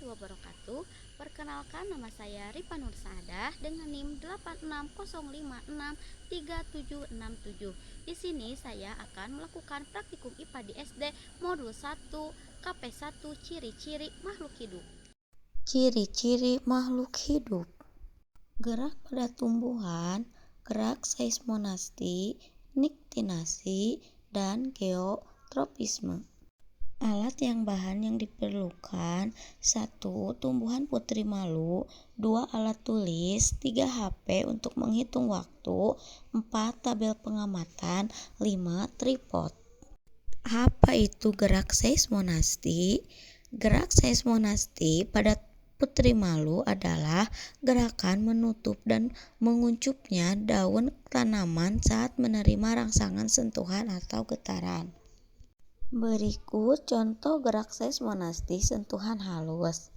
warahmatullahi wabarakatuh. Perkenalkan, nama saya Rifa Nur Saadah dengan NIM 8605636767. Di sini saya akan melakukan praktikum IPA di SD Modul 1 KP1 Ciri-ciri makhluk hidup. Ciri-ciri makhluk hidup. Gerak pada tumbuhan, gerak seismonasti, niktinasi, dan geotropisme. Alat bahan yang diperlukan: 1. Tumbuhan putri malu. 2. Alat tulis. 3. HP untuk menghitung waktu. 4. Tabel pengamatan. 5. Tripod. Apa itu gerak seismonasti? Gerak seismonasti pada putri malu adalah gerakan menutup dan menguncupnya daun tanaman saat menerima rangsangan sentuhan atau getaran. Berikut contoh gerak seismonasti sentuhan halus.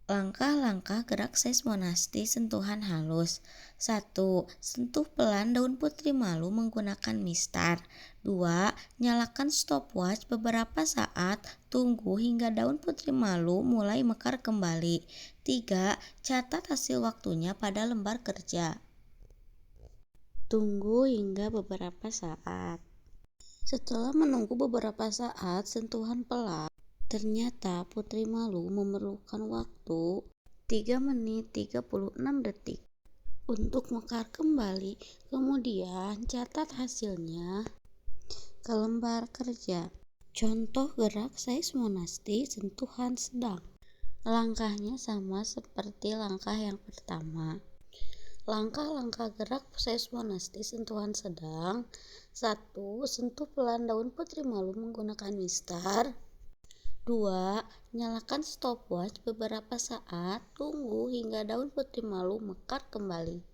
Langkah-langkah gerak seismonasti sentuhan halus. 1. Sentuh pelan daun putri malu menggunakan mistar. 2. Nyalakan stopwatch beberapa saat, tunggu hingga daun putri malu mulai mekar kembali. 3. Catat hasil waktunya pada lembar kerja. Tunggu hingga beberapa saat. Setelah menunggu beberapa saat sentuhan pelan, ternyata putri malu memerlukan waktu 3 menit 36 detik untuk mekar kembali. Kemudian catat hasilnya ke lembar kerja. Contoh gerak seismonasti sentuhan sedang. Langkahnya sama seperti langkah yang pertama. Langkah-langkah gerak seismonasti sentuhan sedang. 1. Sentuh pelan daun putri malu menggunakan mistar. 2. Nyalakan stopwatch beberapa saat, tunggu hingga daun putri malu mekar kembali.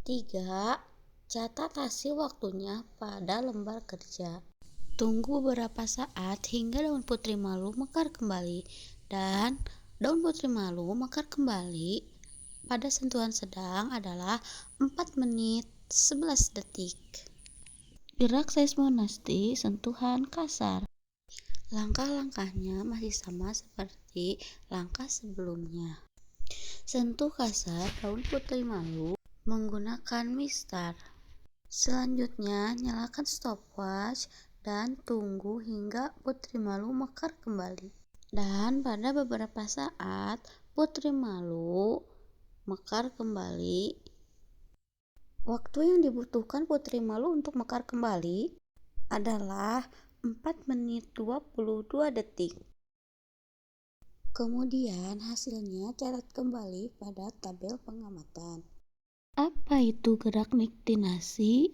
3. Catat hasil waktunya pada lembar kerja. Tunggu beberapa saat hingga daun putri malu mekar kembali, dan daun putri malu mekar kembali pada sentuhan sedang adalah 4 menit 11 detik. Gerak seismonasti sentuhan kasar. Langkah-langkahnya masih sama seperti langkah sebelumnya. Sentuh kasar daun putri malu menggunakan mistar. Selanjutnya, nyalakan stopwatch dan tunggu hingga putri malu mekar kembali. Dan pada beberapa saat, putri malu mekar kembali. Waktu yang dibutuhkan putri malu untuk mekar kembali adalah 4 menit 22 detik. Kemudian hasilnya catat kembali pada tabel pengamatan. Apa itu gerak niktinasi?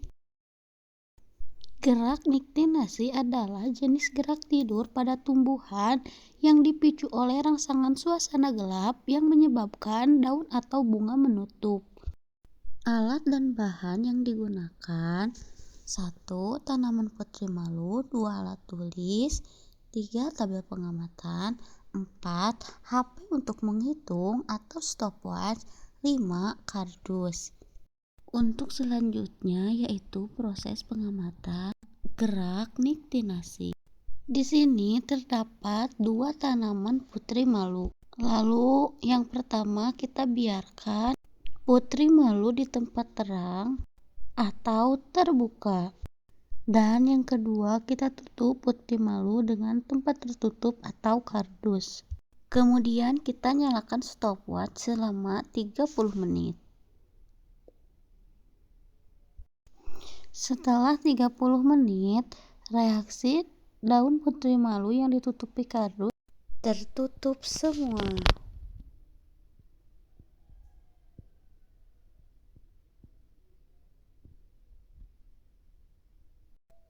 Gerak niktinasi adalah jenis gerak tidur pada tumbuhan yang dipicu oleh rangsangan suasana gelap yang menyebabkan daun atau bunga menutup. Alat dan bahan yang digunakan: 1. Tanaman putri malu. 2. Alat tulis. 3. Tabel pengamatan. 4. HP untuk menghitung atau stopwatch. 5. Kardus. Untuk selanjutnya yaitu proses pengamatan gerak niktinasi. Di sini terdapat 2 tanaman putri malu. Lalu yang pertama kita biarkan putri malu di tempat terang atau terbuka. Dan yang kedua kita tutup putri malu dengan tempat tertutup atau kardus. Kemudian kita nyalakan stopwatch selama 30 menit. Setelah 30 menit, reaksi daun putri malu yang ditutupi kardus tertutup semua.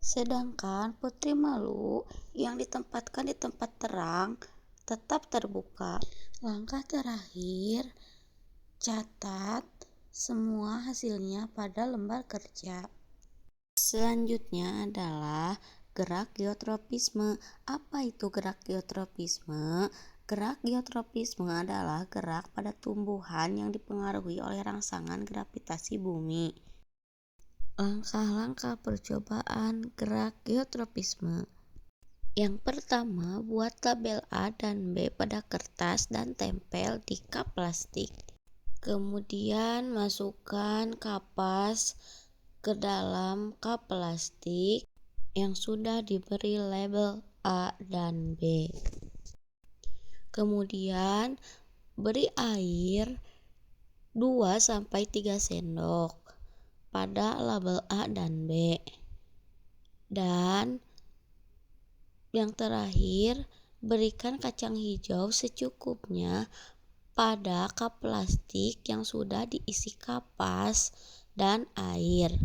Sedangkan putri malu yang ditempatkan di tempat terang tetap terbuka. Langkah terakhir, catat semua hasilnya pada lembar kerja. Selanjutnya adalah gerak geotropisme. Apa itu gerak geotropisme? Gerak geotropisme adalah gerak pada tumbuhan yang dipengaruhi oleh rangsangan gravitasi bumi. Langkah-langkah percobaan gerak geotropisme. Yang pertama, buat tabel A dan B pada kertas dan tempel di kap plastik. Kemudian masukkan kapas ke dalam kap plastik yang sudah diberi label A dan B. Kemudian beri air 2-3 sendok pada label A dan B. Dan yang terakhir, berikan kacang hijau secukupnya pada kap plastik yang sudah diisi kapas dan air.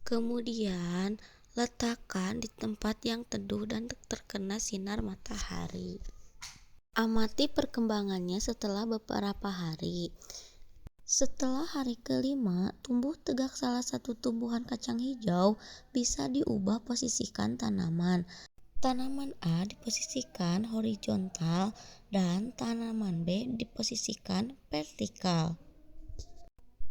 Kemudian, letakkan di tempat yang teduh dan terkena sinar matahari. Amati perkembangannya setelah beberapa hari. Setelah hari kelima, tumbuh tegak salah satu tumbuhan kacang hijau bisa diubah posisikan tanaman. Tanaman A diposisikan horizontal dan tanaman B diposisikan vertikal.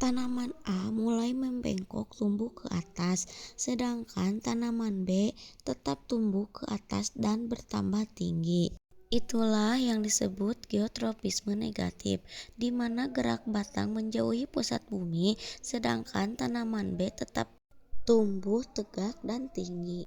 Tanaman A mulai membengkok tumbuh ke atas, sedangkan tanaman B tetap tumbuh ke atas dan bertambah tinggi. Itulah yang disebut geotropisme negatif, di mana gerak batang menjauhi pusat bumi, sedangkan tanaman B tetap tumbuh tegak dan tinggi.